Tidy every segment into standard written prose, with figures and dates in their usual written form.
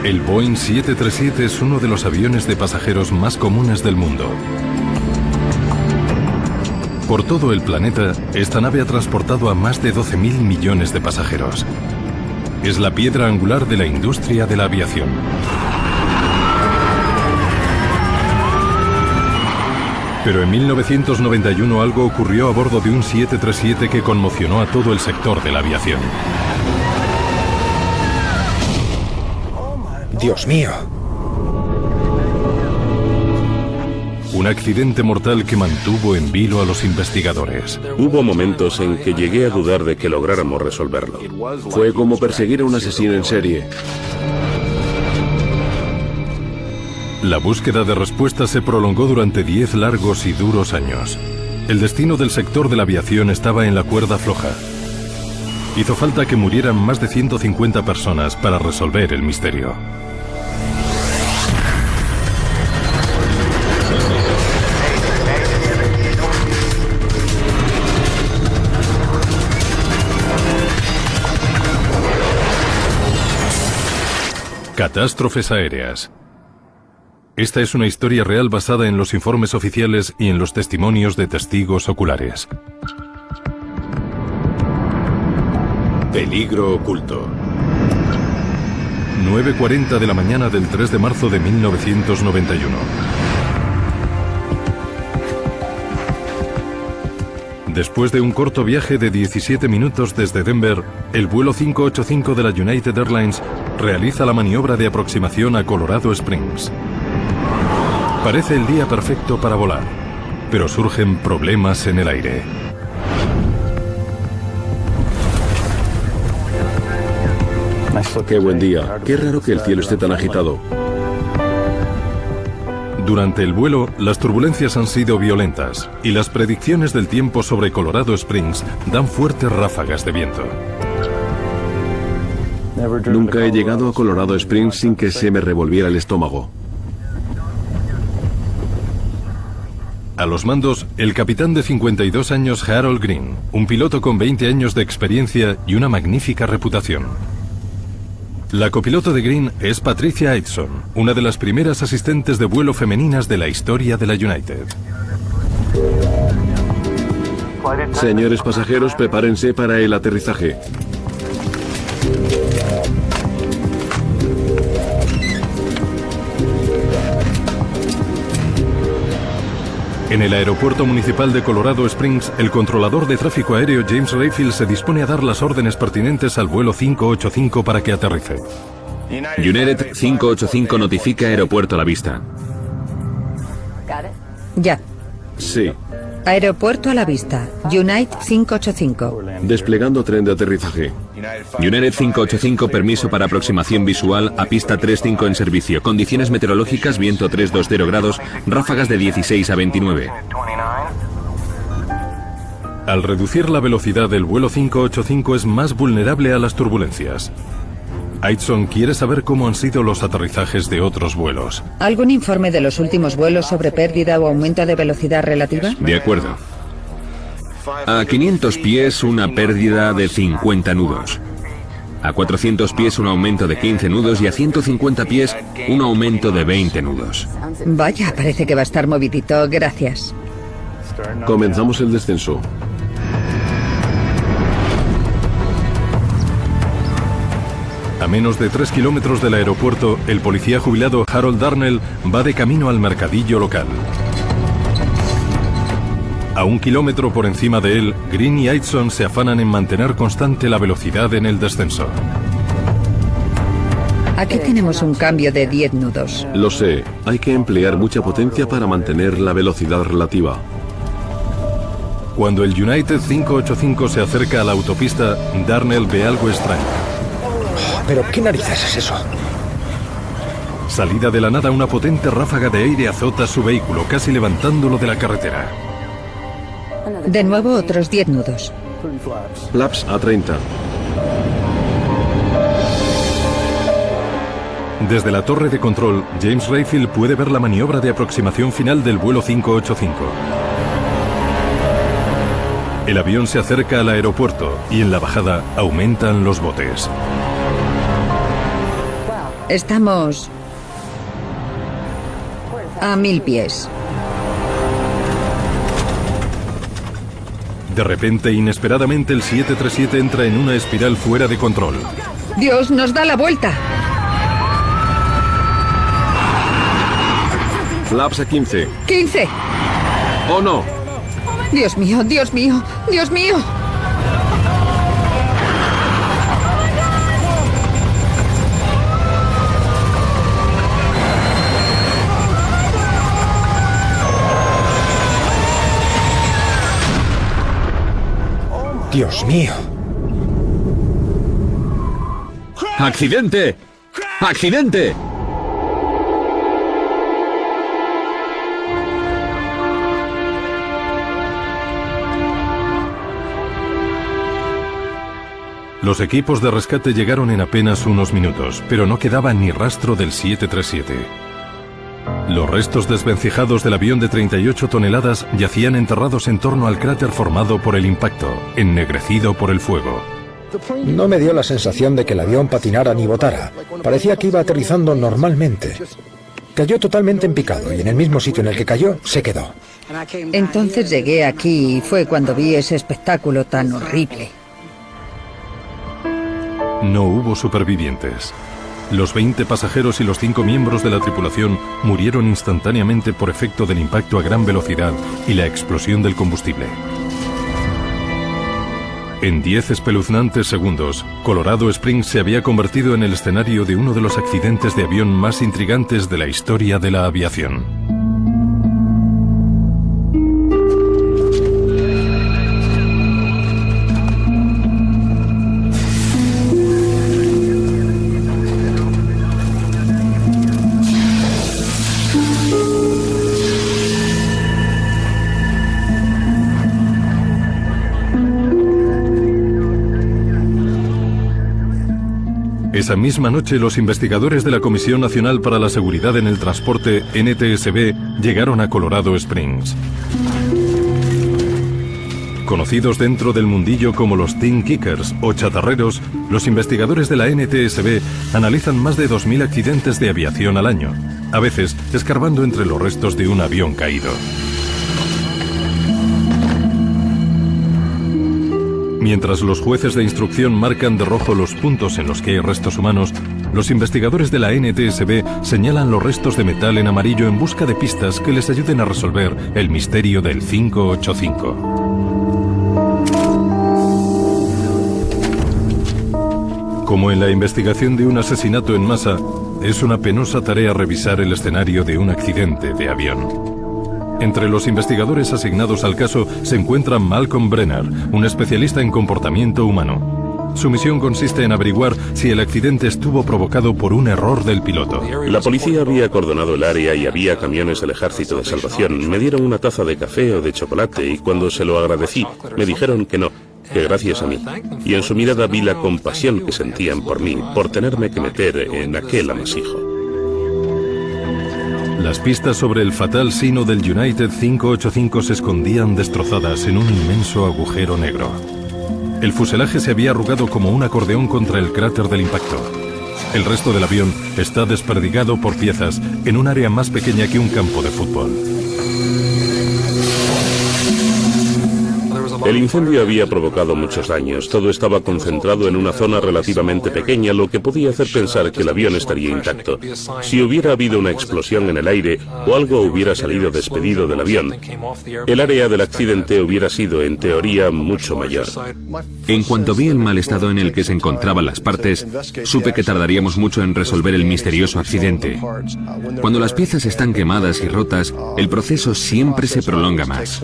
El Boeing 737 es uno de los aviones de pasajeros más comunes del mundo. Por todo el planeta, esta nave ha transportado a más de 12.000 millones de pasajeros. Es la piedra angular de la industria de la aviación. Pero en 1991 algo ocurrió a bordo de un 737 que conmocionó a todo el sector de la aviación. ¡Dios mío! Un accidente mortal que mantuvo en vilo a los investigadores. Hubo momentos en que llegué a dudar de que lográramos resolverlo. Fue como perseguir a un asesino en serie. La búsqueda de respuestas se prolongó durante 10 largos y duros años. El destino del sector de la aviación estaba en la cuerda floja. Hizo falta que murieran más de 150 personas para resolver el misterio. Catástrofes aéreas. Esta es una historia real basada en los informes oficiales y en los testimonios de testigos oculares. Peligro oculto. 9:40 de la mañana del 3 de marzo de 1991. Después de un corto viaje de 17 minutos desde Denver, el vuelo 585 de la United Airlines realiza la maniobra de aproximación a Colorado Springs. Parece el día perfecto para volar, pero surgen problemas en el aire. Qué buen día. Qué raro que el cielo esté tan agitado. Durante el vuelo, las turbulencias han sido violentas y las predicciones del tiempo sobre Colorado Springs dan fuertes ráfagas de viento. Nunca he llegado a Colorado Springs sin que se me revolviera el estómago. A los mandos, el capitán de 52 años Harold Green, un piloto con 20 años de experiencia y una magnífica reputación. La copiloto de Green es Patricia Aitson, una de las primeras asistentes de vuelo femeninas de la historia de la United. Señores pasajeros, prepárense para el aterrizaje. En el aeropuerto municipal de Colorado Springs, el controlador de tráfico aéreo James Rayfield se dispone a dar las órdenes pertinentes al vuelo 585 para que aterrice. United 585 notifica aeropuerto a la vista. Ya. Sí. Aeropuerto a la vista. United 585. Desplegando tren de aterrizaje. United 585, permiso para aproximación visual a pista 35 en servicio. Condiciones meteorológicas, viento 320 grados, ráfagas de 16 a 29. Al reducir la velocidad del vuelo 585 es más vulnerable a las turbulencias. Aitson quiere saber cómo han sido los aterrizajes de otros vuelos. ¿Algún informe de los últimos vuelos sobre pérdida o aumento de velocidad relativa? De acuerdo. A 500 pies una pérdida de 50 nudos. A 400 pies un aumento de 15 nudos y a 150 pies un aumento de 20 nudos. Vaya, parece que va a estar movidito. Gracias. Comenzamos el descenso. A menos de 3 kilómetros del aeropuerto, el policía jubilado Harold Darnell va de camino al mercadillo local. A 1 kilómetro por encima de él, Green y Aitson se afanan en mantener constante la velocidad en el descenso. Aquí tenemos un cambio de 10 nudos. Lo sé, hay que emplear mucha potencia para mantener la velocidad relativa. Cuando el United 585 se acerca a la autopista, Darnell ve algo extraño. ¿Pero qué narices es eso? Salida de la nada, una potente ráfaga de aire azota su vehículo, casi levantándolo de la carretera. De nuevo otros 10 nudos. Flaps a 30. Desde la torre de control, James Rayfield puede ver la maniobra de aproximación final del vuelo 585. El avión se acerca al aeropuerto y en la bajada aumentan los botes. Estamos a 1000 pies. De repente, inesperadamente, el 737 entra en una espiral fuera de control. Dios, nos da la vuelta. Flaps a 15. 15. ¡Oh, no! Dios mío, Dios mío, Dios mío. ¡Dios mío! ¡Accidente! ¡Accidente! Los equipos de rescate llegaron en apenas unos minutos, pero no quedaba ni rastro del 737. Los restos desvencijados del avión de 38 toneladas yacían enterrados en torno al cráter formado por el impacto, ennegrecido por el fuego. No me dio la sensación de que el avión patinara ni botara. Parecía que iba aterrizando normalmente. Cayó totalmente en picado y en el mismo sitio en el que cayó, se quedó. Entonces llegué aquí y fue cuando vi ese espectáculo tan horrible. No hubo supervivientes. Los 20 pasajeros y los 5 miembros de la tripulación murieron instantáneamente por efecto del impacto a gran velocidad y la explosión del combustible. En 10 espeluznantes segundos, Colorado Springs se había convertido en el escenario de uno de los accidentes de avión más intrigantes de la historia de la aviación. Esa misma noche, los investigadores de la Comisión Nacional para la Seguridad en el Transporte, NTSB, llegaron a Colorado Springs. Conocidos dentro del mundillo como los Tin Kickers o chatarreros, los investigadores de la NTSB analizan más de 2000 accidentes de aviación al año, a veces escarbando entre los restos de un avión caído. Mientras los jueces de instrucción marcan de rojo los puntos en los que hay restos humanos, los investigadores de la NTSB señalan los restos de metal en amarillo en busca de pistas que les ayuden a resolver el misterio del 585. Como en la investigación de un asesinato en masa, es una penosa tarea revisar el escenario de un accidente de avión. Entre los investigadores asignados al caso se encuentra Malcolm Brenner, un especialista en comportamiento humano. Su misión consiste en averiguar si el accidente estuvo provocado por un error del piloto. La policía había acordonado el área y había camiones del Ejército de Salvación. Me dieron una taza de café o de chocolate y cuando se lo agradecí, me dijeron que no, que gracias a mí. Y en su mirada vi la compasión que sentían por mí, por tenerme que meter en aquel amasijo. Las pistas sobre el fatal sino del United 585 se escondían destrozadas en un inmenso agujero negro. El fuselaje se había arrugado como un acordeón contra el cráter del impacto. El resto del avión está desperdigado por piezas en un área más pequeña que un campo de fútbol. El incendio había provocado muchos daños. Todo estaba concentrado en una zona relativamente pequeña, lo que podía hacer pensar que el avión estaría intacto. Si hubiera habido una explosión en el aire o algo hubiera salido despedido del avión, el área del accidente hubiera sido, en teoría, mucho mayor. En cuanto vi el mal estado en el que se encontraban las partes, supe que tardaríamos mucho en resolver el misterioso accidente. Cuando las piezas están quemadas y rotas, el proceso siempre se prolonga más.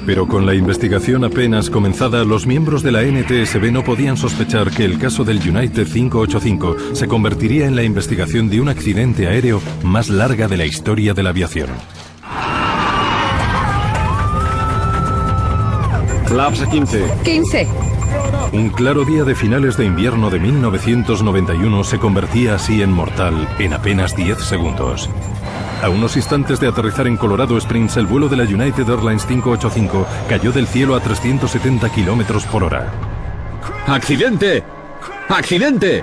Pero con la investigación apenas comenzada, los miembros de la NTSB no podían sospechar que el caso del United 585 se convertiría en la investigación de un accidente aéreo más larga de la historia de la aviación. Flaps a 15. 15. Un claro día de finales de invierno de 1991 se convertía así en mortal en apenas 10 segundos. A unos instantes de aterrizar en Colorado Springs, el vuelo de la United Airlines 585 cayó del cielo a 370 kilómetros por hora. ¡Accidente! ¡Accidente!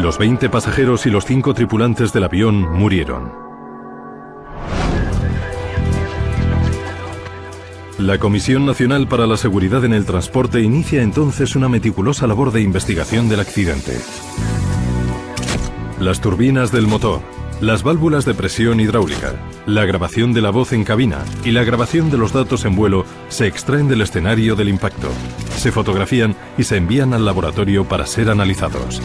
Los 20 pasajeros y los 5 tripulantes del avión murieron. La Comisión Nacional para la Seguridad en el Transporte inicia entonces una meticulosa labor de investigación del accidente. Las turbinas del motor, las válvulas de presión hidráulica, la grabación de la voz en cabina y la grabación de los datos en vuelo se extraen del escenario del impacto, se fotografían y se envían al laboratorio para ser analizados.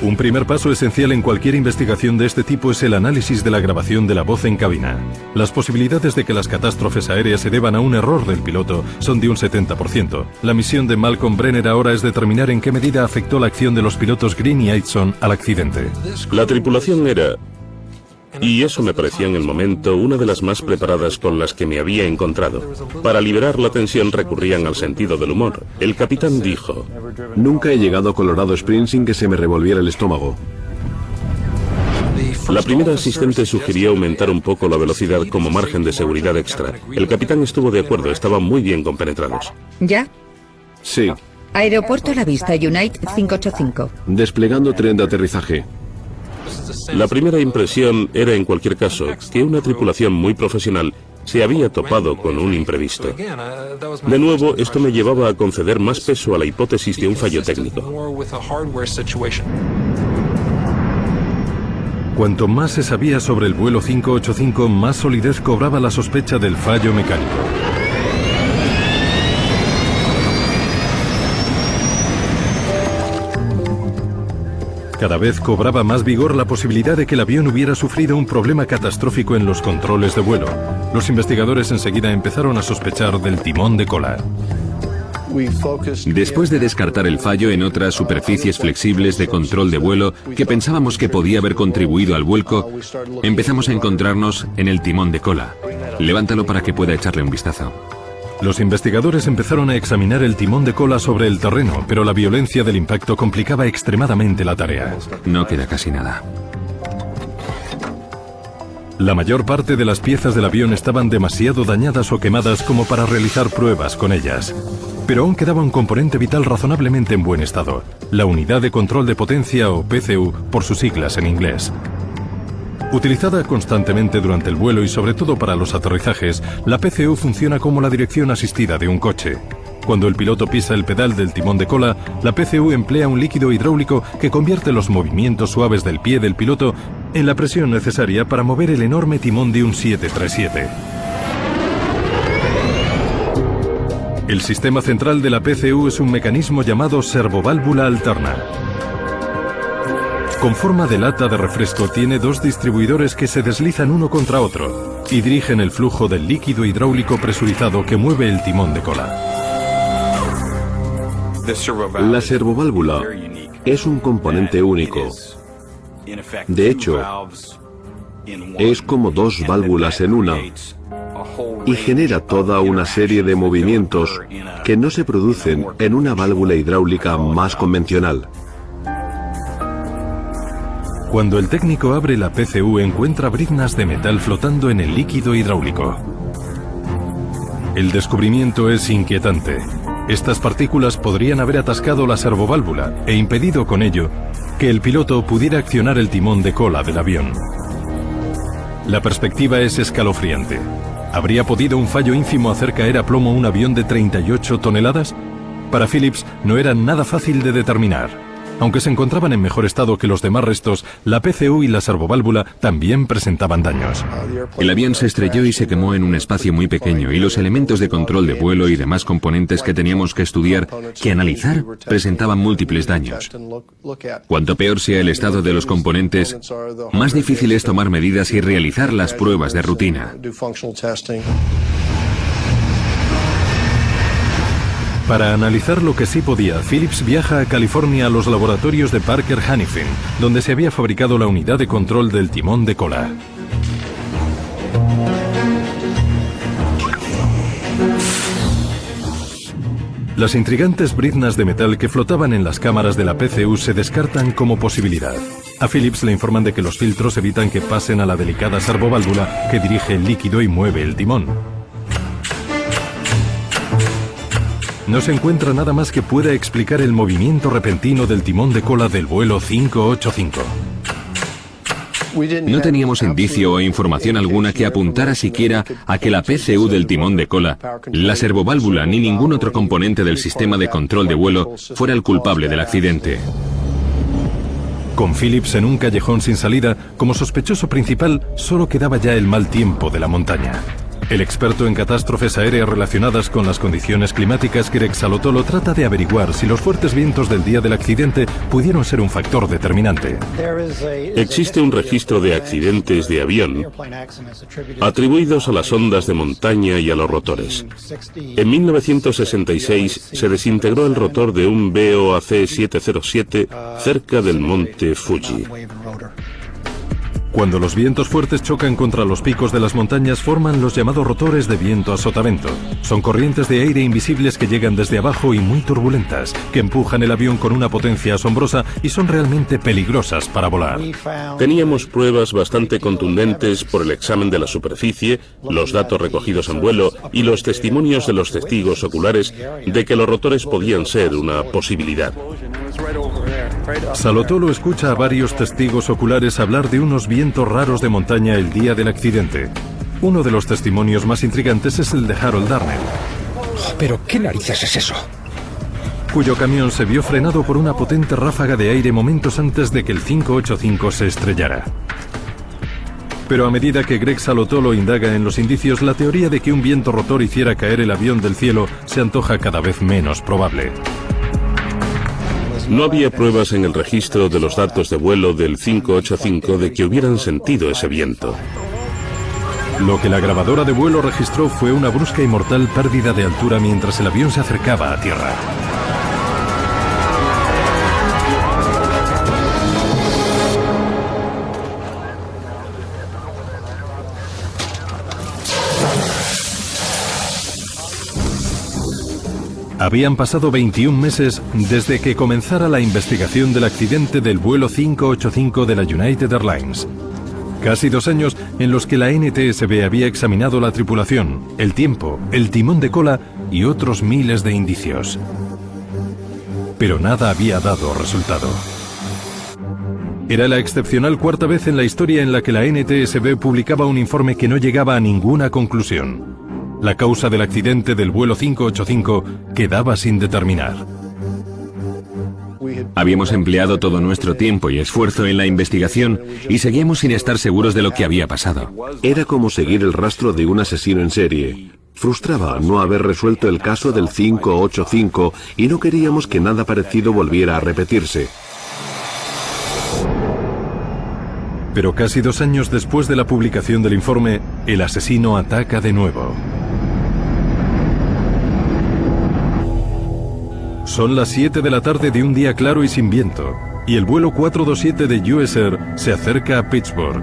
Un primer paso esencial en cualquier investigación de este tipo es el análisis de la grabación de la voz en cabina. Las posibilidades de que las catástrofes aéreas se deban a un error del piloto son de un 70%. La misión de Malcolm Brenner ahora es determinar en qué medida afectó la acción de los pilotos Green y Aitson al accidente. La tripulación era, y eso me parecía en el momento, una de las más preparadas con las que me había encontrado. Para liberar la tensión recurrían al sentido del humor. El capitán dijo: Nunca he llegado a Colorado Springs sin que se me revolviera el estómago. La primera asistente sugirió aumentar un poco la velocidad como margen de seguridad extra. El capitán estuvo de acuerdo, estaban muy bien compenetrados. ¿Ya? Sí. Aeropuerto La Vista, United 585. Desplegando tren de aterrizaje. La primera impresión era, en cualquier caso, que una tripulación muy profesional se había topado con un imprevisto. De nuevo, esto me llevaba a conceder más peso a la hipótesis de un fallo técnico. Cuanto más se sabía sobre el vuelo 585, más solidez cobraba la sospecha del fallo mecánico. Cada vez cobraba más vigor la posibilidad de que el avión hubiera sufrido un problema catastrófico en los controles de vuelo. Los investigadores enseguida empezaron a sospechar del timón de cola. Después de descartar el fallo en otras superficies flexibles de control de vuelo que pensábamos que podía haber contribuido al vuelco, empezamos a encontrarnos en el timón de cola. Levántalo para que pueda echarle un vistazo. Los investigadores empezaron a examinar el timón de cola sobre el terreno, pero la violencia del impacto complicaba extremadamente la tarea. No queda casi nada. La mayor parte de las piezas del avión estaban demasiado dañadas o quemadas como para realizar pruebas con ellas. Pero aún quedaba un componente vital razonablemente en buen estado: la unidad de control de potencia, o PCU, por sus siglas en inglés. Utilizada constantemente durante el vuelo y sobre todo para los aterrizajes, la PCU funciona como la dirección asistida de un coche. Cuando el piloto pisa el pedal del timón de cola, la PCU emplea un líquido hidráulico que convierte los movimientos suaves del pie del piloto en la presión necesaria para mover el enorme timón de un 737. El sistema central de la PCU es un mecanismo llamado servoválvula alterna. Con forma de lata de refresco, tiene dos distribuidores que se deslizan uno contra otro y dirigen el flujo del líquido hidráulico presurizado que mueve el timón de cola. La servoválvula es un componente único. De hecho, es como dos válvulas en una y genera toda una serie de movimientos que no se producen en una válvula hidráulica más convencional. Cuando el técnico abre la PCU, encuentra briznas de metal flotando en el líquido hidráulico. El descubrimiento es inquietante. Estas partículas podrían haber atascado la servoválvula e impedido con ello que el piloto pudiera accionar el timón de cola del avión. La perspectiva es escalofriante. ¿Habría podido un fallo ínfimo hacer caer a plomo un avión de 38 toneladas? Para Phillips no era nada fácil de determinar. Aunque se encontraban en mejor estado que los demás restos, la PCU y la servoválvula también presentaban daños. El avión se estrelló y se quemó en un espacio muy pequeño, y los elementos de control de vuelo y demás componentes que teníamos que estudiar, que analizar, presentaban múltiples daños. Cuanto peor sea el estado de los componentes, más difícil es tomar medidas y realizar las pruebas de rutina. Para analizar lo que sí podía, Phillips viaja a California a los laboratorios de Parker Hannifin, donde se había fabricado la unidad de control del timón de cola. Las intrigantes briznas de metal que flotaban en las cámaras de la PCU se descartan como posibilidad. A Phillips le informan de que los filtros evitan que pasen a la delicada servoválvula que dirige el líquido y mueve el timón. no se encuentra nada más que pueda explicar el movimiento repentino del timón de cola del vuelo 585. No teníamos indicio o información alguna que apuntara siquiera a que la PCU del timón de cola, la servoválvula ni ningún otro componente del sistema de control de vuelo fuera el culpable del accidente. Con Phillips en un callejón sin salida, como sospechoso principal, solo quedaba ya el mal tiempo de la montaña. El experto en catástrofes aéreas relacionadas con las condiciones climáticas, Greg Salotolo, trata de averiguar si los fuertes vientos del día del accidente pudieron ser un factor determinante. Existe un registro de accidentes de avión atribuidos a las ondas de montaña y a los rotores. En 1966 se desintegró el rotor de un BOAC 707 cerca del monte Fuji. Cuando los vientos fuertes chocan contra los picos de las montañas, forman los llamados rotores de viento a sotavento. Son corrientes de aire invisibles que llegan desde abajo y muy turbulentas, que empujan el avión con una potencia asombrosa y son realmente peligrosas para volar. Teníamos pruebas bastante contundentes por el examen de la superficie, los datos recogidos en vuelo y los testimonios de los testigos oculares de que los rotores podían ser una posibilidad. Salotolo escucha a varios testigos oculares hablar de unos vientos raros de montaña el día del accidente. Uno de los testimonios más intrigantes es el de Harold Darnell. ¿Pero qué narices es eso? Cuyo camión se vio frenado por una potente ráfaga de aire momentos antes de que el 585 se estrellara. Pero a medida que Greg Salotolo indaga en los indicios, la teoría de que un viento rotor hiciera caer el avión del cielo se antoja cada vez menos probable. No había pruebas en el registro de los datos de vuelo del 585 de que hubieran sentido ese viento. Lo que la grabadora de vuelo registró fue una brusca y mortal pérdida de altura mientras el avión se acercaba a tierra. Habían pasado 21 meses desde que comenzara la investigación del accidente del vuelo 585 de la United Airlines. Casi 2 años en los que la NTSB había examinado la tripulación, el tiempo, el timón de cola y otros miles de indicios. Pero nada había dado resultado. Era la excepcional 4ª vez en la historia en la que la NTSB publicaba un informe que no llegaba a ninguna conclusión. La causa del accidente del vuelo 585 quedaba sin determinar. Habíamos empleado todo nuestro tiempo y esfuerzo en la investigación y seguíamos sin estar seguros de lo que había pasado. Era como seguir el rastro de un asesino en serie. Frustraba no haber resuelto el caso del 585 y no queríamos que nada parecido volviera a repetirse. Pero casi 2 años después de la publicación del informe, el asesino ataca de nuevo. Son las 7 de la tarde de un día claro y sin viento, y el vuelo 427 de US Air se acerca a Pittsburgh.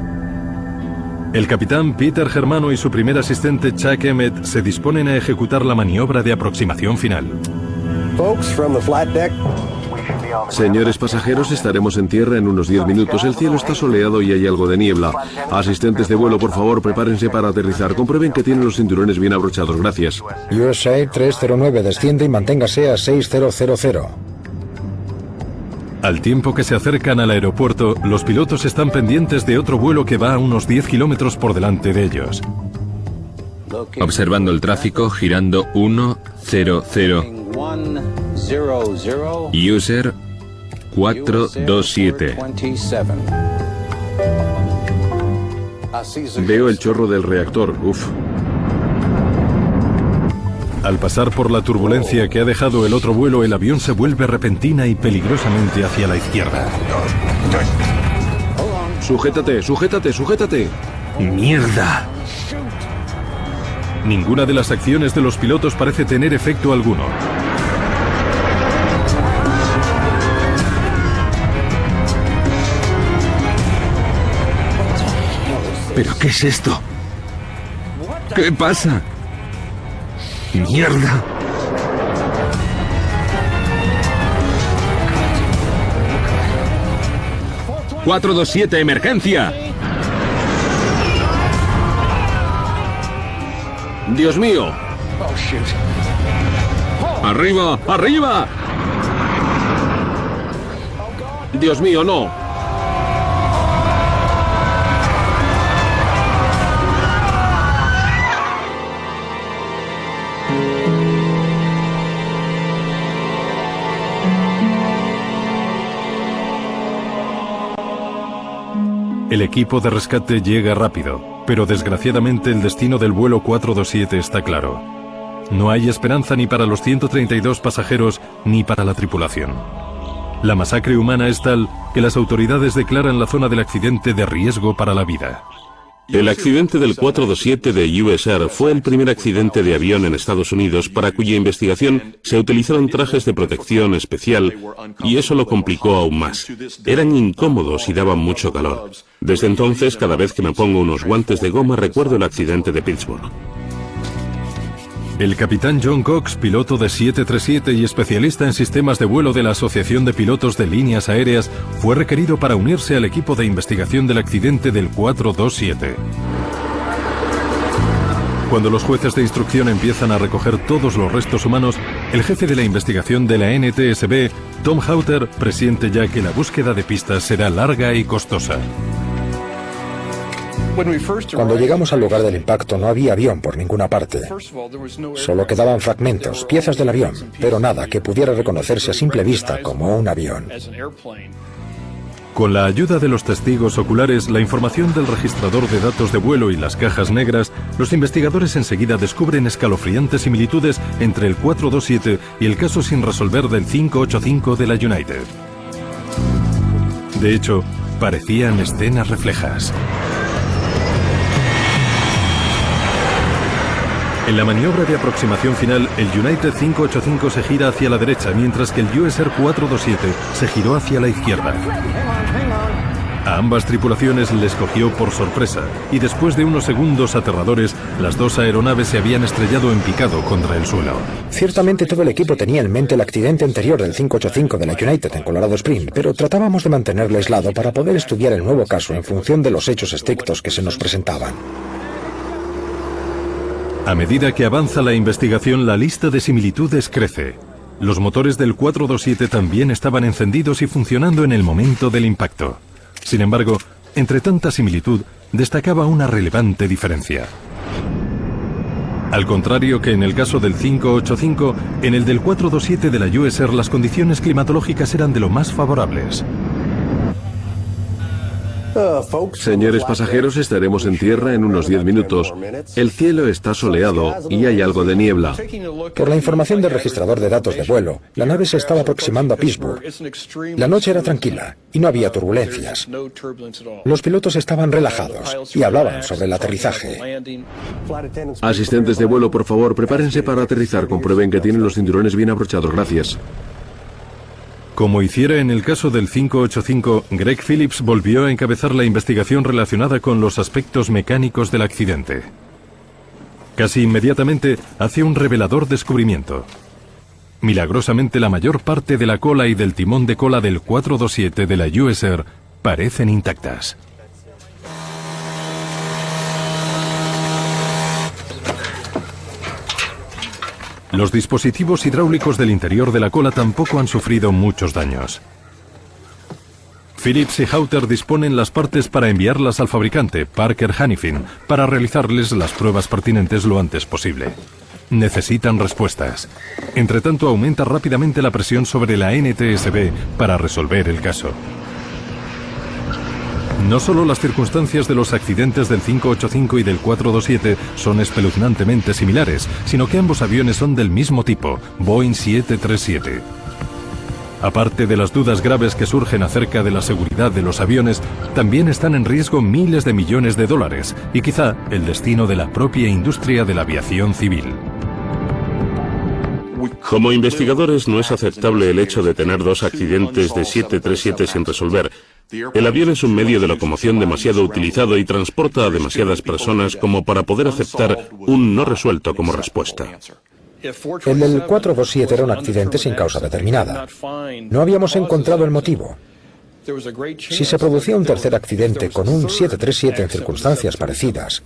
El capitán Peter Germano y su primer asistente Chuck Emmett se disponen a ejecutar la maniobra de aproximación final. Señores pasajeros, estaremos en tierra en unos 10 minutos. El cielo está soleado y hay algo de niebla. Asistentes de vuelo, por favor, prepárense para aterrizar. Comprueben que tienen los cinturones bien abrochados. Gracias. USA 309, desciende y manténgase a 6000. Al tiempo que se acercan al aeropuerto, los pilotos están pendientes de otro vuelo que va a unos 10 kilómetros por delante de ellos. Observando el tráfico, girando 100. User 427. Veo el chorro del reactor. Uf. Al pasar por la turbulencia que ha dejado el otro vuelo, el avión se vuelve repentina y peligrosamente hacia la izquierda. Sujétate, sujétate, sujétate. ¡Mierda! Ninguna de las acciones de los pilotos parece tener efecto alguno. ¿Pero qué es esto? ¿Qué pasa? ¡Mierda! ¡427, emergencia! ¡Dios mío! ¡Arriba! ¡Arriba! Dios mío, no. El equipo de rescate llega rápido, pero desgraciadamente el destino del vuelo 427 está claro. No hay esperanza ni para los 132 pasajeros ni para la tripulación. La masacre humana es tal que las autoridades declaran la zona del accidente de riesgo para la vida. El accidente del 427 de US Air fue el primer accidente de avión en Estados Unidos para cuya investigación se utilizaron trajes de protección especial y eso lo complicó aún más. Eran incómodos y daban mucho calor. Desde entonces, cada vez que me pongo unos guantes de goma, recuerdo el accidente de Pittsburgh. El capitán John Cox, piloto de 737 y especialista en sistemas de vuelo de la Asociación de Pilotos de Líneas Aéreas, fue requerido para unirse al equipo de investigación del accidente del 427. Cuando los jueces de instrucción empiezan a recoger todos los restos humanos, el jefe de la investigación de la NTSB, Tom Hauter, presiente ya que la búsqueda de pistas será larga y costosa. Cuando llegamos al lugar del impacto no había avión por ninguna parte. Solo quedaban fragmentos, piezas del avión, pero nada que pudiera reconocerse a simple vista como un avión. Con la ayuda de los testigos oculares, la información del registrador de datos de vuelo y las cajas negras, los investigadores enseguida descubren escalofriantes similitudes entre el 427 y el caso sin resolver del 585 de la United. De hecho, parecían escenas reflejas. En la maniobra de aproximación final, el United 585 se gira hacia la derecha, mientras que el US Air 427 se giró hacia la izquierda. A ambas tripulaciones les cogió por sorpresa, y después de unos segundos aterradores, las dos aeronaves se habían estrellado en picado contra el suelo. Ciertamente todo el equipo tenía en mente el accidente anterior del 585 de la United en Colorado Springs, pero tratábamos de mantenerlo aislado para poder estudiar el nuevo caso en función de los hechos estrictos que se nos presentaban. A medida que avanza la investigación, la lista de similitudes crece. Los motores del 427 también estaban encendidos y funcionando en el momento del impacto. Sin embargo, entre tanta similitud, destacaba una relevante diferencia. Al contrario que en el caso del 585, en el del 427 de la US Air las condiciones climatológicas eran de lo más favorables. Señores pasajeros, estaremos en tierra en unos 10 minutos. El cielo está soleado y hay algo de niebla. Por la información del registrador de datos de vuelo, la nave se estaba aproximando a Pittsburgh. La noche era tranquila y no había turbulencias. Los pilotos estaban relajados y hablaban sobre el aterrizaje. Asistentes de vuelo, por favor, prepárense para aterrizar. Comprueben que tienen los cinturones bien abrochados. Gracias. Como hiciera en el caso del 585, Greg Phillips volvió a encabezar la investigación relacionada con los aspectos mecánicos del accidente. Casi inmediatamente hace un revelador descubrimiento. Milagrosamente la mayor parte de la cola y del timón de cola del 427 de la US Air parecen intactas. Los dispositivos hidráulicos del interior de la cola tampoco han sufrido muchos daños. Phillips y Hauter disponen las partes para enviarlas al fabricante, Parker Hannifin, para realizarles las pruebas pertinentes lo antes posible. Necesitan respuestas. Entretanto, aumenta rápidamente la presión sobre la NTSB para resolver el caso. No solo las circunstancias de los accidentes del 585 y del 427 son espeluznantemente similares, sino que ambos aviones son del mismo tipo, Boeing 737. Aparte de las dudas graves que surgen acerca de la seguridad de los aviones, también están en riesgo miles de millones de dólares y quizá el destino de la propia industria de la aviación civil. Como investigadores no es aceptable el hecho de tener dos accidentes de 737 sin resolver. El avión es un medio de locomoción demasiado utilizado y transporta a demasiadas personas como para poder aceptar un no resuelto como respuesta. El del 427 era un accidente sin causa determinada. No habíamos encontrado el motivo. Si se producía un tercer accidente con un 737 en circunstancias parecidas,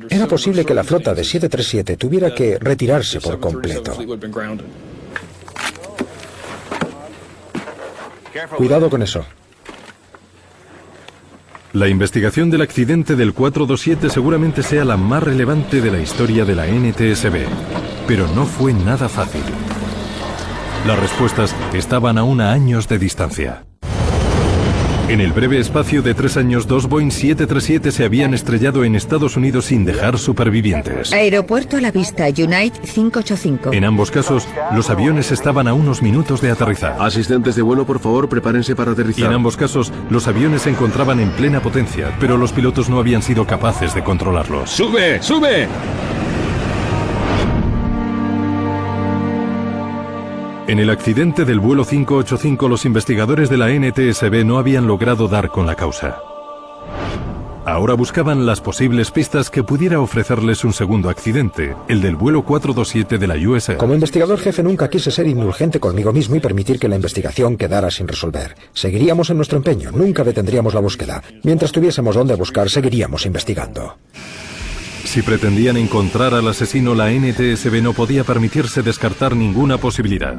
era posible que la flota de 737 tuviera que retirarse por completo. Cuidado con eso. La investigación del accidente del 427 seguramente sea la más relevante de la historia de la NTSB, pero no fue nada fácil. Las respuestas estaban aún a años de distancia. En el breve espacio de 3 años, 2 Boeing 737 se habían estrellado en Estados Unidos sin dejar supervivientes. Aeropuerto a la vista, United 585. En ambos casos, los aviones estaban a unos minutos de aterrizar. Asistentes de vuelo, por favor, prepárense para Y aterrizar. en ambos casos, los aviones se encontraban en plena potencia, pero los pilotos no habían sido capaces de controlarlos. ¡Sube! ¡Sube! En el accidente del vuelo 585, los investigadores de la NTSB no habían logrado dar con la causa. Ahora buscaban las posibles pistas que pudiera ofrecerles un segundo accidente, el del vuelo 427 de la US Air. Como investigador jefe nunca quise ser indulgente conmigo mismo y permitir que la investigación quedara sin resolver. Seguiríamos en nuestro empeño, nunca detendríamos la búsqueda. Mientras tuviésemos dónde buscar, seguiríamos investigando. Si pretendían encontrar al asesino, la NTSB no podía permitirse descartar ninguna posibilidad.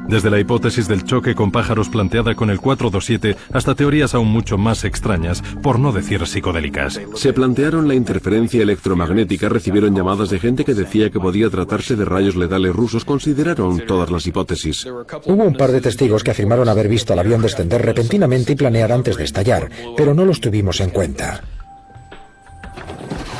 Desde la hipótesis del choque con pájaros planteada con el 427 hasta teorías aún mucho más extrañas, por no decir psicodélicas. Se plantearon la interferencia electromagnética, recibieron llamadas de gente que decía que podía tratarse de rayos letales rusos, consideraron todas las hipótesis. Hubo un par de testigos que afirmaron haber visto al avión descender repentinamente y planear antes de estallar, pero no los tuvimos en cuenta.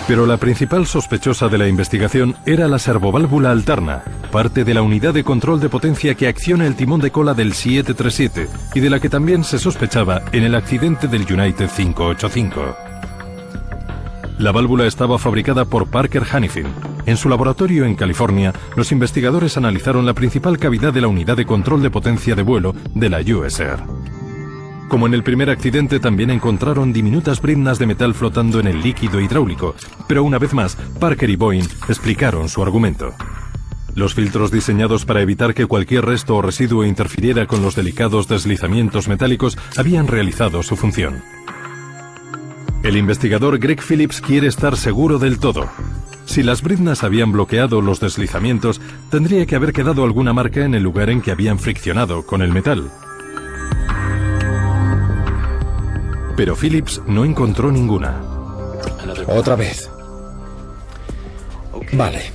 Pero la principal sospechosa de la investigación era la servoválvula alterna, parte de la unidad de control de potencia que acciona el timón de cola del 737 y de la que también se sospechaba en el accidente del United 585. La válvula estaba fabricada por Parker Hannifin. En su laboratorio en California, los investigadores analizaron la principal cavidad de la unidad de control de potencia de vuelo de la US Air. Como en el primer accidente, también encontraron diminutas briznas de metal flotando en el líquido hidráulico, pero una vez más, Parker y Boeing explicaron su argumento. Los filtros diseñados para evitar que cualquier resto o residuo interfiriera con los delicados deslizamientos metálicos habían realizado su función. El investigador Greg Phillips quiere estar seguro del todo. Si las briznas habían bloqueado los deslizamientos, tendría que haber quedado alguna marca en el lugar en que habían friccionado con el metal. Pero Phillips no encontró ninguna. Otra vez. Vale.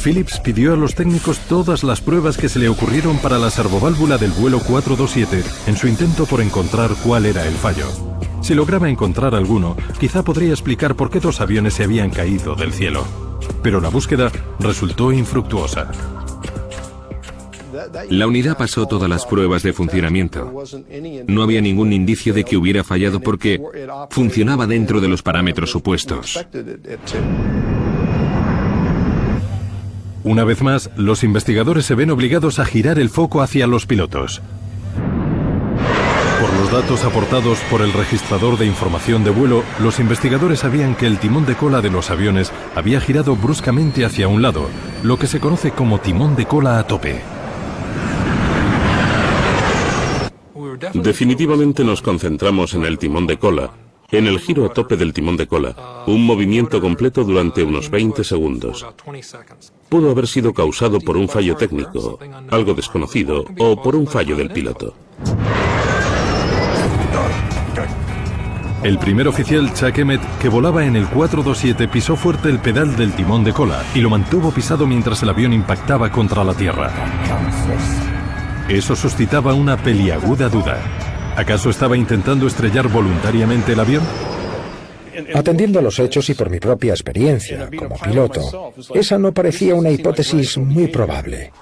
Phillips pidió a los técnicos todas las pruebas que se le ocurrieron para la servoválvula del vuelo 427 en su intento por encontrar cuál era el fallo. Si lograba encontrar alguno, quizá podría explicar por qué 2 aviones se habían caído del cielo. Pero la búsqueda resultó infructuosa. La unidad pasó todas las pruebas de funcionamiento. No había ningún indicio de que hubiera fallado porque funcionaba dentro de los parámetros supuestos. Una vez más, los investigadores se ven obligados a girar el foco hacia los pilotos. Por los datos aportados por el registrador de información de vuelo, los investigadores sabían que el timón de cola de los aviones había girado bruscamente hacia un lado, lo que se conoce como timón de cola a tope. Definitivamente nos concentramos en el timón de cola, en el giro a tope del timón de cola, un movimiento completo durante unos 20 segundos. Pudo haber sido causado por un fallo técnico, algo desconocido, o por un fallo del piloto. El primer oficial, Chuck Emmett, que volaba en el 427, pisó fuerte el pedal del timón de cola y lo mantuvo pisado mientras el avión impactaba contra la tierra. Eso suscitaba una peliaguda duda. ¿Acaso estaba intentando estrellar voluntariamente el avión? Atendiendo a los hechos y por mi propia experiencia como piloto, esa no parecía una hipótesis muy probable.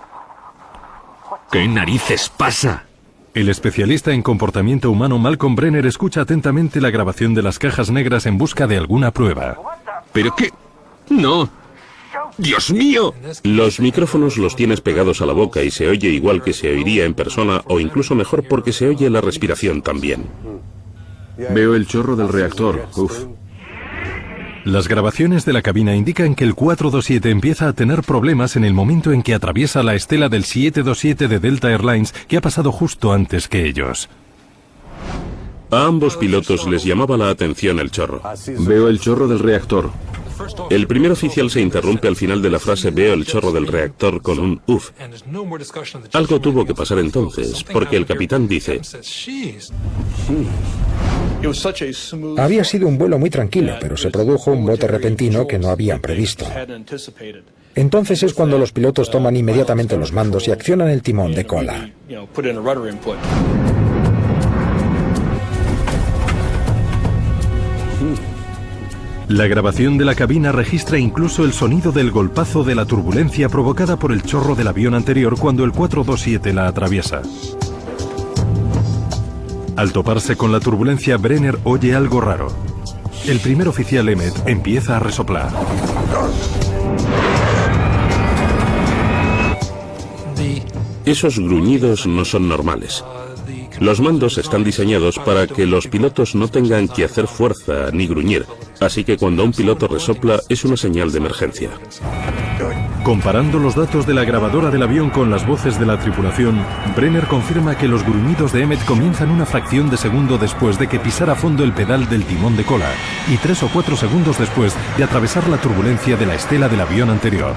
¿Qué narices pasa? El especialista en comportamiento humano Malcolm Brenner escucha atentamente la grabación de las cajas negras en busca de alguna prueba. ¿Pero qué? ¡No! ¡Dios mío! Los micrófonos los tienes pegados a la boca y se oye igual que se oiría en persona, o incluso mejor porque se oye la respiración también. Veo el chorro del reactor. Uf. Las grabaciones de la cabina indican que el 427 empieza a tener problemas en el momento en que atraviesa la estela del 727 de Delta Airlines, que ha pasado justo antes que ellos. A ambos pilotos les llamaba la atención el chorro. Veo el chorro del reactor. El primer oficial se interrumpe al final de la frase "veo el chorro del reactor" con un "uf". Algo tuvo que pasar entonces, porque el capitán dice: Había sido un vuelo muy tranquilo, pero se produjo un bote repentino que no habían previsto. Entonces es cuando los pilotos toman inmediatamente los mandos y accionan el timón de cola. La grabación de la cabina registra incluso el sonido del golpazo de la turbulencia provocada por el chorro del avión anterior cuando el 427 la atraviesa. Al toparse con la turbulencia, Brenner oye algo raro. El primer oficial Emmett empieza a resoplar. Esos gruñidos no son normales. Los mandos están diseñados para que los pilotos no tengan que hacer fuerza ni gruñir, así que cuando un piloto resopla es una señal de emergencia. Comparando los datos de la grabadora del avión con las voces de la tripulación, Brenner confirma que los gruñidos de Emmett comienzan una fracción de segundo después de que pisara a fondo el pedal del timón de cola y 3 o 4 segundos después de atravesar la turbulencia de la estela del avión anterior.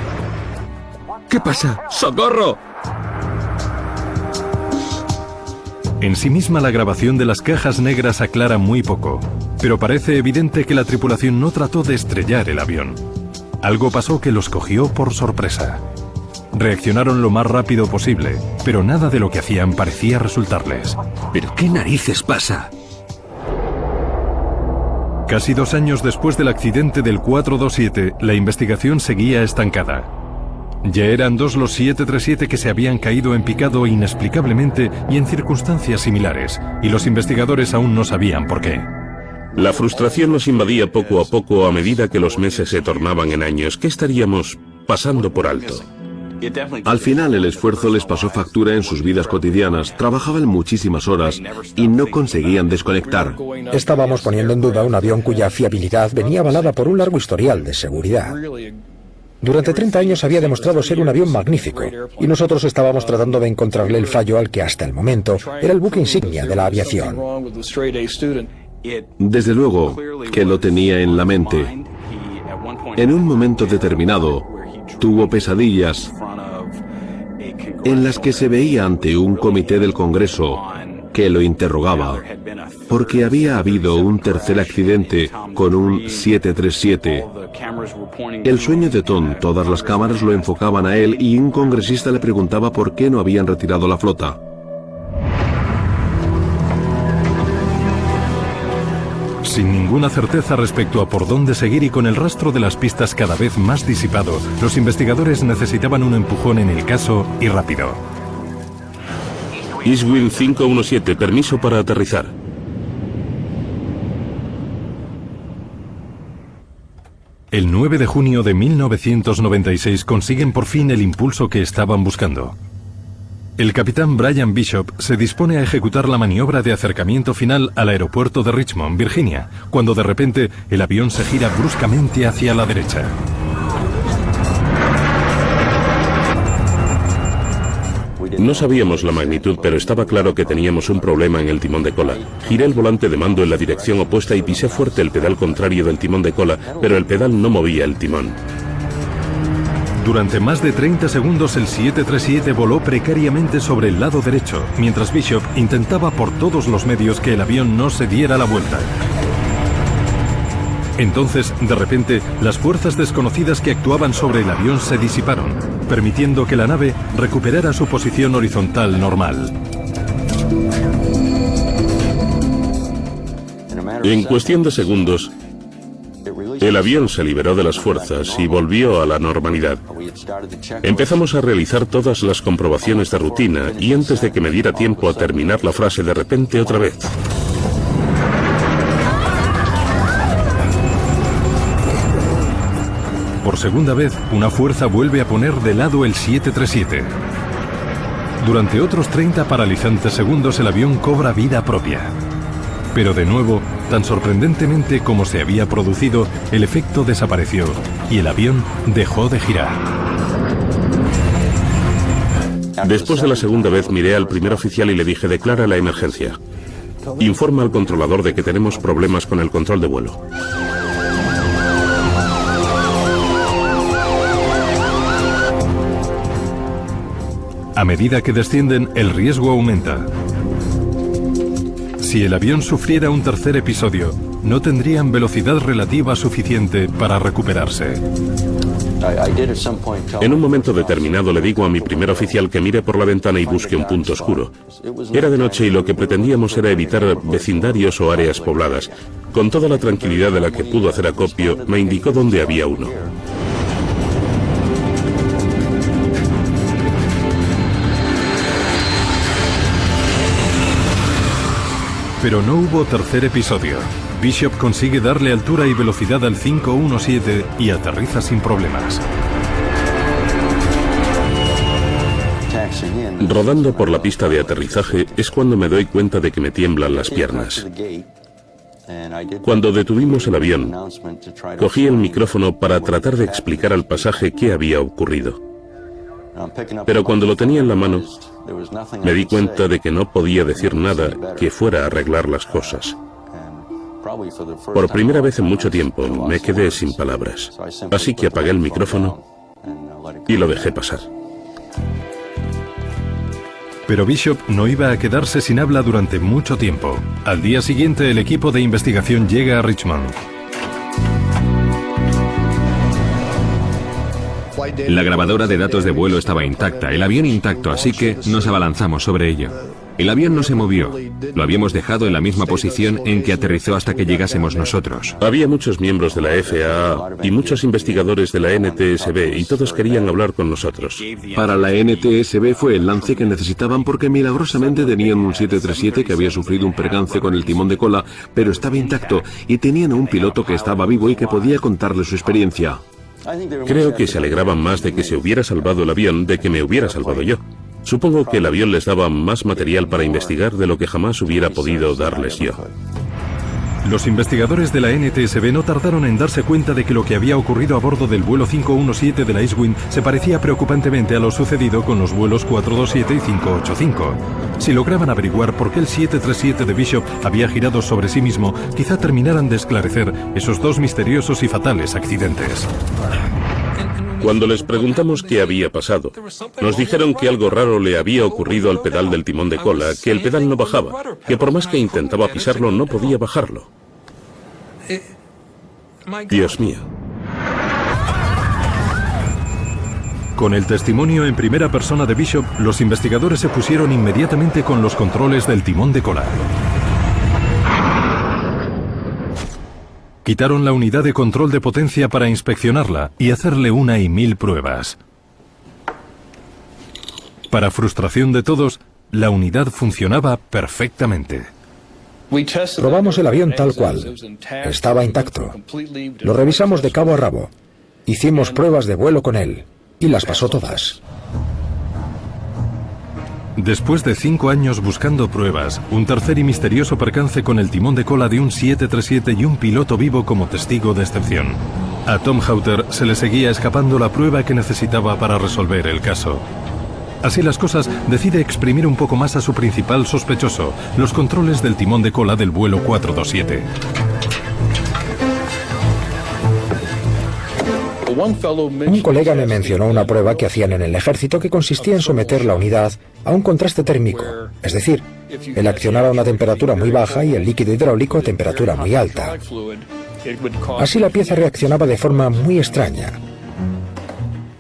¿Qué pasa? ¡Socorro! En sí misma la grabación de las cajas negras aclara muy poco, pero parece evidente que la tripulación no trató de estrellar el avión. Algo pasó que los cogió por sorpresa. Reaccionaron lo más rápido posible, pero nada de lo que hacían parecía resultarles. ¿Pero qué narices pasa? Casi 2 años después del accidente del 427, la investigación seguía estancada. Ya eran 2 los 737 que se habían caído en picado inexplicablemente y en circunstancias similares, y los investigadores aún no sabían por qué. La frustración nos invadía poco a poco a medida que los meses se tornaban en años. ¿Qué estaríamos pasando por alto? Al final el esfuerzo les pasó factura en sus vidas cotidianas. Trabajaban muchísimas horas y no conseguían desconectar. Estábamos poniendo en duda un avión cuya fiabilidad venía avalada por un largo historial de seguridad. Durante 30 años había demostrado ser un avión magnífico, y nosotros estábamos tratando de encontrarle el fallo al que hasta el momento era el buque insignia de la aviación. Desde luego que lo tenía en la mente. En un momento determinado, tuvo pesadillas en las que se veía ante un comité del Congreso que lo interrogaba, porque había habido un tercer accidente con un 737. El sueño de Tom, todas las cámaras lo enfocaban a él y un congresista le preguntaba por qué no habían retirado la flota. Sin ninguna certeza respecto a por dónde seguir y con el rastro de las pistas cada vez más disipado, los investigadores necesitaban un empujón en el caso y rápido. Eastwind 517, permiso para aterrizar. El 9 de junio de 1996 consiguen por fin el impulso que estaban buscando. El capitán Brian Bishop se dispone a ejecutar la maniobra de acercamiento final al aeropuerto de Richmond, Virginia, cuando de repente el avión se gira bruscamente hacia la derecha. No sabíamos la magnitud, pero estaba claro que teníamos un problema en el timón de cola. Giré el volante de mando en la dirección opuesta y pisé fuerte el pedal contrario del timón de cola, pero el pedal no movía el timón. Durante más de 30 segundos el 737 voló precariamente sobre el lado derecho, mientras Bishop intentaba por todos los medios que el avión no se diera la vuelta. Entonces, de repente, las fuerzas desconocidas que actuaban sobre el avión se disiparon, permitiendo que la nave recuperara su posición horizontal normal. En cuestión de segundos, el avión se liberó de las fuerzas y volvió a la normalidad. Empezamos a realizar todas las comprobaciones de rutina y antes de que me diera tiempo a terminar la frase, de repente otra vez. Por segunda vez, una fuerza vuelve a poner de lado el 737. Durante otros 30 paralizantes segundos el avión cobra vida propia. Pero de nuevo, tan sorprendentemente como se había producido, el efecto desapareció y el avión dejó de girar. Después de la segunda vez miré al primer oficial y le dije: declara la emergencia. Informa al controlador de que tenemos problemas con el control de vuelo. A medida que descienden, el riesgo aumenta. Si el avión sufriera un tercer episodio, no tendrían velocidad relativa suficiente para recuperarse. En un momento determinado le digo a mi primer oficial que mire por la ventana y busque un punto oscuro. Era de noche y lo que pretendíamos era evitar vecindarios o áreas pobladas. Con toda la tranquilidad de la que pudo hacer acopio, me indicó dónde había uno. Pero no hubo tercer episodio. Bishop consigue darle altura y velocidad al 517 y aterriza sin problemas. Rodando por la pista de aterrizaje es cuando me doy cuenta de que me tiemblan las piernas. Cuando detuvimos el avión, cogí el micrófono para tratar de explicar al pasaje qué había ocurrido. Pero cuando lo tenía en la mano, me di cuenta de que no podía decir nada que fuera a arreglar las cosas. Por primera vez en mucho tiempo me quedé sin palabras. Así que apagué el micrófono y lo dejé pasar. Pero Bishop no iba a quedarse sin habla durante mucho tiempo. Al día siguiente, el equipo de investigación llega a Richmond. La grabadora de datos de vuelo estaba intacta, el avión intacto, así que nos abalanzamos sobre ello. El avión no se movió. Lo habíamos dejado en la misma posición en que aterrizó hasta que llegásemos nosotros. Había muchos miembros de la FAA y muchos investigadores de la NTSB y todos querían hablar con nosotros. Para la NTSB fue el lance que necesitaban porque milagrosamente tenían un 737 que había sufrido un percance con el timón de cola, pero estaba intacto, y tenían a un piloto que estaba vivo y que podía contarle su experiencia. Creo que se alegraban más de que se hubiera salvado el avión de que me hubiera salvado yo. Supongo que el avión les daba más material para investigar de lo que jamás hubiera podido darles yo. Los investigadores de la NTSB no tardaron en darse cuenta de que lo que había ocurrido a bordo del vuelo 517 de la Icewind se parecía preocupantemente a lo sucedido con los vuelos 427 y 585. Si lograban averiguar por qué el 737 de Bishop había girado sobre sí mismo, quizá terminaran de esclarecer esos dos misteriosos y fatales accidentes. Cuando les preguntamos qué había pasado, nos dijeron que algo raro le había ocurrido al pedal del timón de cola, que el pedal no bajaba, que por más que intentaba pisarlo no podía bajarlo. Dios mío. Con el testimonio en primera persona de Bishop, los investigadores se pusieron inmediatamente con los controles del timón de cola. Quitaron la unidad de control de potencia para inspeccionarla y hacerle 1 y 1000 pruebas. Para frustración de todos, la unidad funcionaba perfectamente. Probamos el avión tal cual. Estaba intacto. Lo revisamos de cabo a rabo. Hicimos pruebas de vuelo con él y las pasó todas. Después de 5 años buscando pruebas, un tercer y misterioso percance con el timón de cola de un 737 y un piloto vivo como testigo de excepción. A Tom Hauter se le seguía escapando la prueba que necesitaba para resolver el caso. Así las cosas, decide exprimir un poco más a su principal sospechoso, los controles del timón de cola del vuelo 427. Un colega me mencionó una prueba que hacían en el ejército que consistía en someter la unidad a un contraste térmico, es decir, el accionar a una temperatura muy baja y el líquido hidráulico a temperatura muy alta. Así la pieza reaccionaba de forma muy extraña.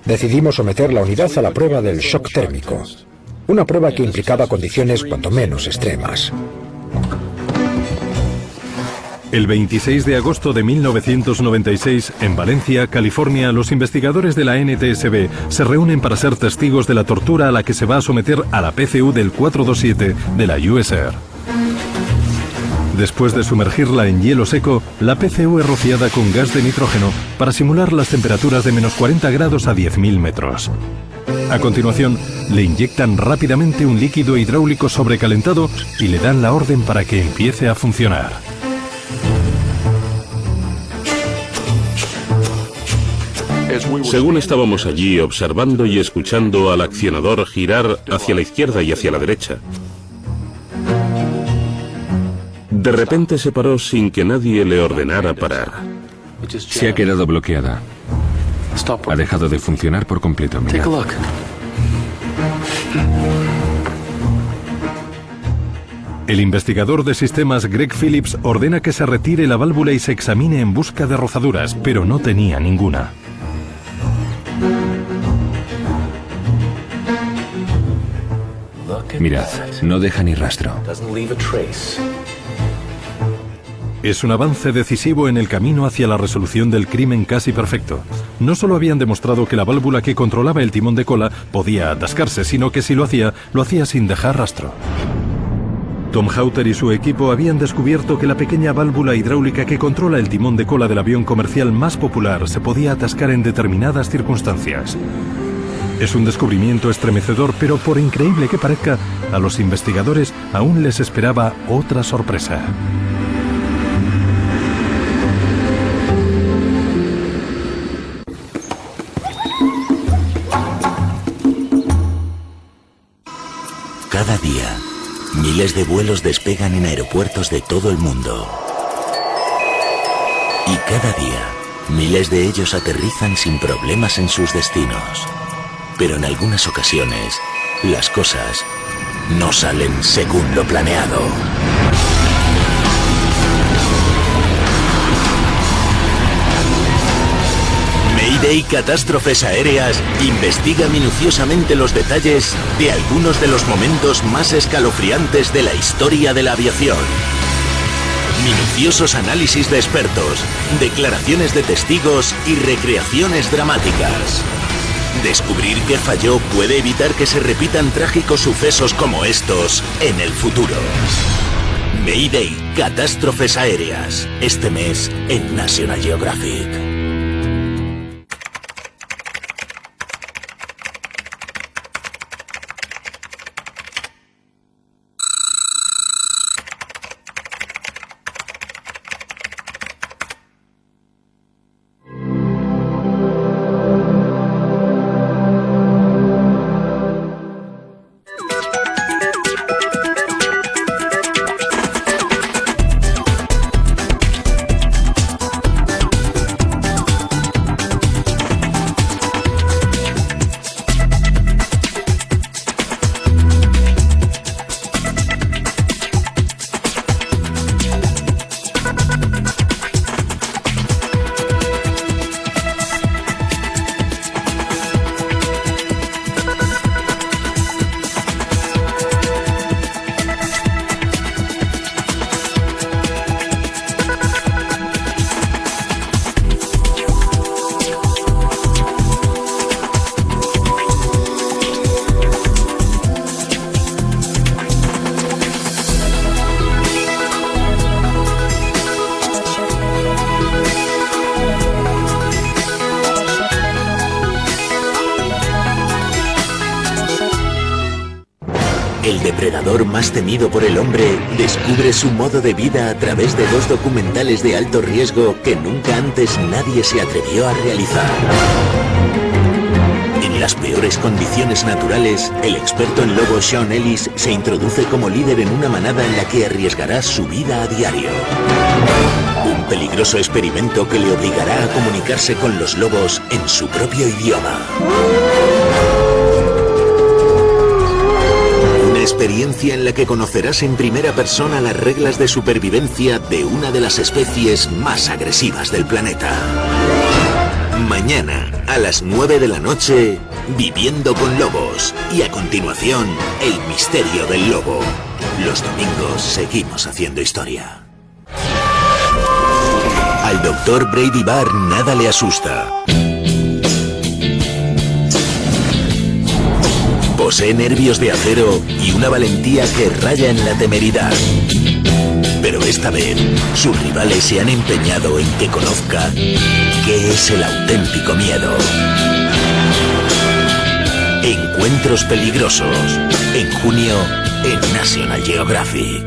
Decidimos someter la unidad a la prueba del shock térmico, una prueba que implicaba condiciones cuanto menos extremas. El 26 de agosto de 1996, en Valencia, California, los investigadores de la NTSB se reúnen para ser testigos de la tortura a la que se va a someter a la PCU del 427 de la US Air. Después de sumergirla en hielo seco, la PCU es rociada con gas de nitrógeno para simular las temperaturas de -40 grados a 10.000 metros. A continuación, le inyectan rápidamente un líquido hidráulico sobrecalentado y le dan la orden para que empiece a funcionar. Según estábamos allí observando y escuchando al accionador girar hacia la izquierda y hacia la derecha, de repente se paró sin que nadie le ordenara parar. Se ha quedado bloqueada. Ha dejado de funcionar por completo. Mirad. El investigador de sistemas Greg Phillips ordena que se retire la válvula y se examine en busca de rozaduras, pero no tenía ninguna. Mirad, no deja ni rastro. Es un avance decisivo en el camino hacia la resolución del crimen casi perfecto. No solo habían demostrado que la válvula que controlaba el timón de cola podía atascarse, sino que si lo hacía sin dejar rastro. Tom Hauter y su equipo habían descubierto que la pequeña válvula hidráulica que controla el timón de cola del avión comercial más popular se podía atascar en determinadas circunstancias. Es un descubrimiento estremecedor, pero por increíble que parezca, a los investigadores aún les esperaba otra sorpresa. Cada día, miles de vuelos despegan en aeropuertos de todo el mundo. Y cada día, miles de ellos aterrizan sin problemas en sus destinos. Pero en algunas ocasiones, las cosas no salen según lo planeado. Mayday Catástrofes Aéreas investiga minuciosamente los detalles de algunos de los momentos más escalofriantes de la historia de la aviación. Minuciosos análisis de expertos, declaraciones de testigos y recreaciones dramáticas. Descubrir qué falló puede evitar que se repitan trágicos sucesos como estos en el futuro. Mayday Catástrofes Aéreas, este mes en National Geographic. El depredador más temido por el hombre descubre su modo de vida a través de dos documentales de alto riesgo que nunca antes nadie se atrevió a realizar. En las peores condiciones naturales, el experto en lobos Sean Ellis se introduce como líder en una manada en la que arriesgará su vida a diario. Un peligroso experimento que le obligará a comunicarse con los lobos en su propio idioma. Experiencia en la que conocerás en primera persona las reglas de supervivencia de una de las especies más agresivas del planeta. Mañana, a las 9 de la noche, Viviendo con Lobos. Y a continuación, El misterio del lobo. Los domingos seguimos haciendo historia. Al Dr. Brady Barr nada le asusta. Posee nervios de acero y una valentía que raya en la temeridad. Pero esta vez, sus rivales se han empeñado en que conozca qué es el auténtico miedo. Encuentros peligrosos. En junio, en National Geographic.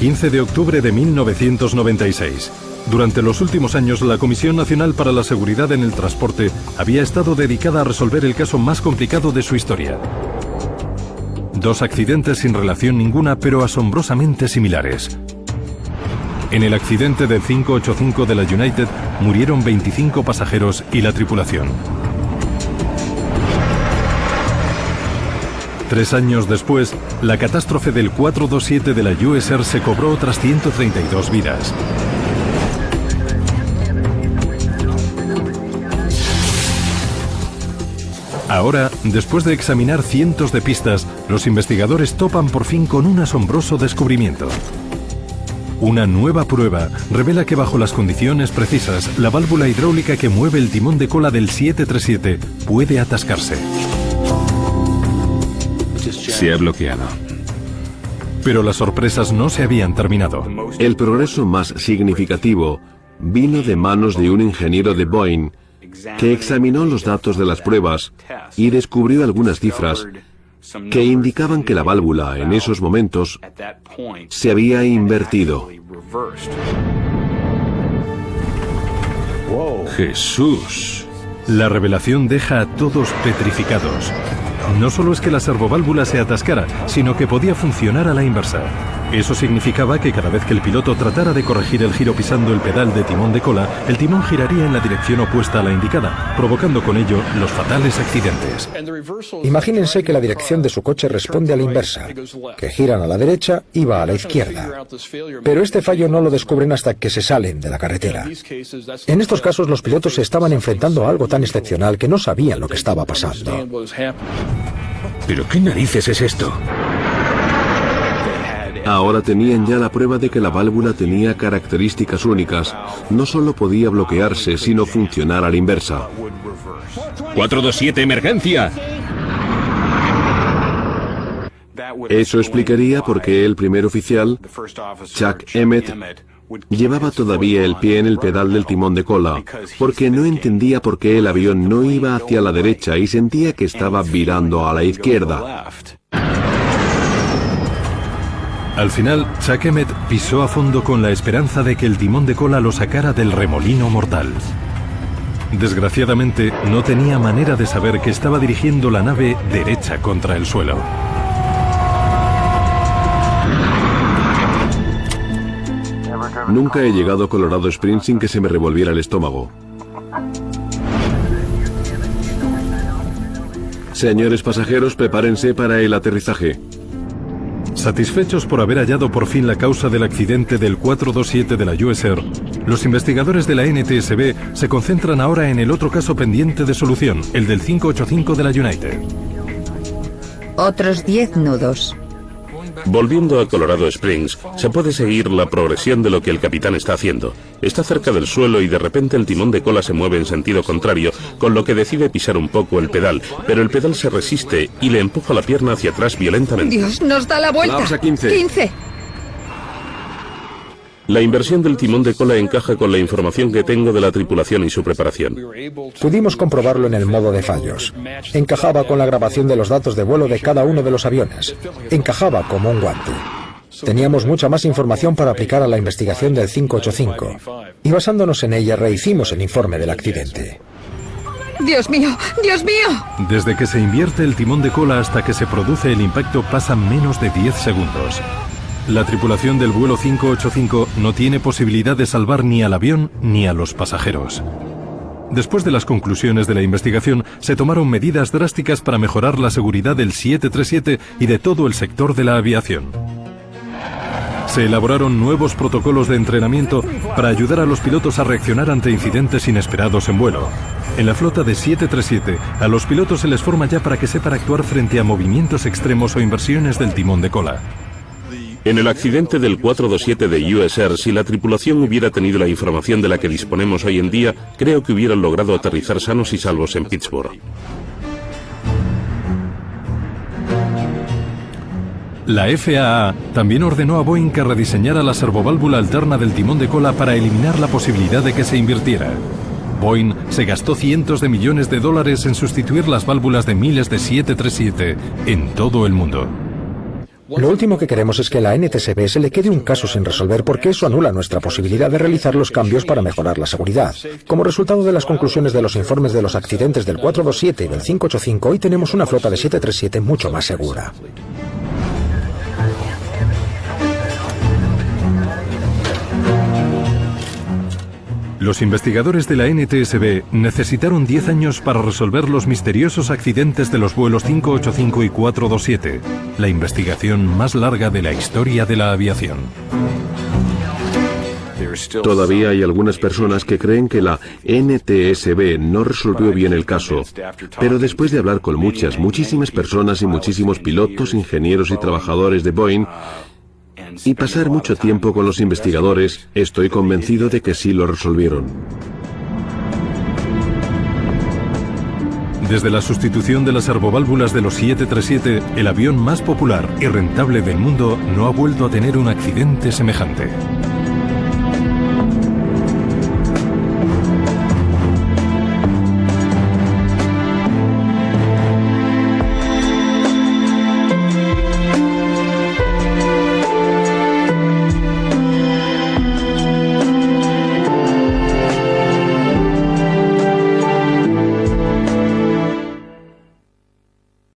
...15 de octubre de 1996... Durante los últimos años, la Comisión Nacional para la Seguridad en el Transporte había estado dedicada a resolver el caso más complicado de su historia. 2 accidentes sin relación ninguna, pero asombrosamente similares. En el accidente del 585 de la United murieron 25 pasajeros y la tripulación. 3 años después, la catástrofe del 427 de la US Air se cobró otras 132 vidas. Ahora, después de examinar cientos de pistas, los investigadores topan por fin con un asombroso descubrimiento. Una nueva prueba revela que bajo las condiciones precisas, la válvula hidráulica que mueve el timón de cola del 737 puede atascarse. Se ha bloqueado. Pero las sorpresas no se habían terminado. El progreso más significativo vino de manos de un ingeniero de Boeing que examinó los datos de las pruebas y descubrió algunas cifras que indicaban que la válvula en esos momentos se había invertido. ¡Jesús! La revelación deja a todos petrificados. No solo es que la servoválvula se atascara, sino que podía funcionar a la inversa. Eso significaba que cada vez que el piloto tratara de corregir el giro pisando el pedal de timón de cola, el timón giraría en la dirección opuesta a la indicada, provocando con ello los fatales accidentes. Imagínense que la dirección de su coche responde a la inversa, que giran a la derecha y va a la izquierda. Pero este fallo no lo descubren hasta que se salen de la carretera. En estos casos, los pilotos se estaban enfrentando a algo tan excepcional que no sabían lo que estaba pasando. ¿Pero qué narices es esto? Ahora tenían ya la prueba de que la válvula tenía características únicas. No solo podía bloquearse, sino funcionar a la inversa. 427, emergencia. Eso explicaría por qué el primer oficial, Chuck Emmett, llevaba todavía el pie en el pedal del timón de cola, porque no entendía por qué el avión no iba hacia la derecha y sentía que estaba virando a la izquierda. Al final, Chuck Emmett pisó a fondo con la esperanza de que el timón de cola lo sacara del remolino mortal. Desgraciadamente, no tenía manera de saber que estaba dirigiendo la nave derecha contra el suelo. Nunca he llegado a Colorado Springs sin que se me revolviera el estómago. Señores pasajeros, prepárense para el aterrizaje. Satisfechos por haber hallado por fin la causa del accidente del 427 de la US Air, los investigadores de la NTSB se concentran ahora en el otro caso pendiente de solución, el del 585 de la United. Otros 10 nudos. Volviendo a Colorado Springs, se puede seguir la progresión de lo que el capitán está haciendo. Está cerca del suelo y de repente el timón de cola se mueve en sentido contrario, con lo que decide pisar un poco el pedal, pero el pedal se resiste y le empuja la pierna hacia atrás violentamente. Dios, nos da la vuelta. Vamos a 15. 15. La inversión del timón de cola encaja con la información que tengo de la tripulación y su preparación. Pudimos comprobarlo en el modo de fallos. Encajaba con la grabación de los datos de vuelo de cada uno de los aviones. Encajaba como un guante. Teníamos mucha más información para aplicar a la investigación del 585. Y basándonos en ella, rehicimos el informe del accidente. Dios mío, Dios mío. Desde que se invierte el timón de cola hasta que se produce el impacto pasan menos de 10 segundos. La tripulación del vuelo 585 no tiene posibilidad de salvar ni al avión ni a los pasajeros. Después de las conclusiones de la investigación, se tomaron medidas drásticas para mejorar la seguridad del 737 y de todo el sector de la aviación. Se elaboraron nuevos protocolos de entrenamiento para ayudar a los pilotos a reaccionar ante incidentes inesperados en vuelo. En la flota de 737, a los pilotos se les forma ya para que sepan actuar frente a movimientos extremos o inversiones del timón de cola. En el accidente del 427 de US Air, si la tripulación hubiera tenido la información de la que disponemos hoy en día, creo que hubieran logrado aterrizar sanos y salvos en Pittsburgh. La FAA también ordenó a Boeing que rediseñara la servoválvula alterna del timón de cola para eliminar la posibilidad de que se invirtiera. Boeing se gastó cientos de millones de dólares en sustituir las válvulas de miles de 737 en todo el mundo. Lo último que queremos es que a la NTSB se le quede un caso sin resolver, porque eso anula nuestra posibilidad de realizar los cambios para mejorar la seguridad. Como resultado de las conclusiones de los informes de los accidentes del 427 y del 585, hoy tenemos una flota de 737 mucho más segura. Los investigadores de la NTSB necesitaron 10 años para resolver los misteriosos accidentes de los vuelos 585 y 427, la investigación más larga de la historia de la aviación. Todavía hay algunas personas que creen que la NTSB no resolvió bien el caso, pero después de hablar con muchísimas personas y muchísimos pilotos, ingenieros y trabajadores de Boeing, y pasar mucho tiempo con los investigadores, estoy convencido de que sí lo resolvieron. Desde la sustitución de las servoválvulas de los 737, el avión más popular y rentable del mundo no ha vuelto a tener un accidente semejante.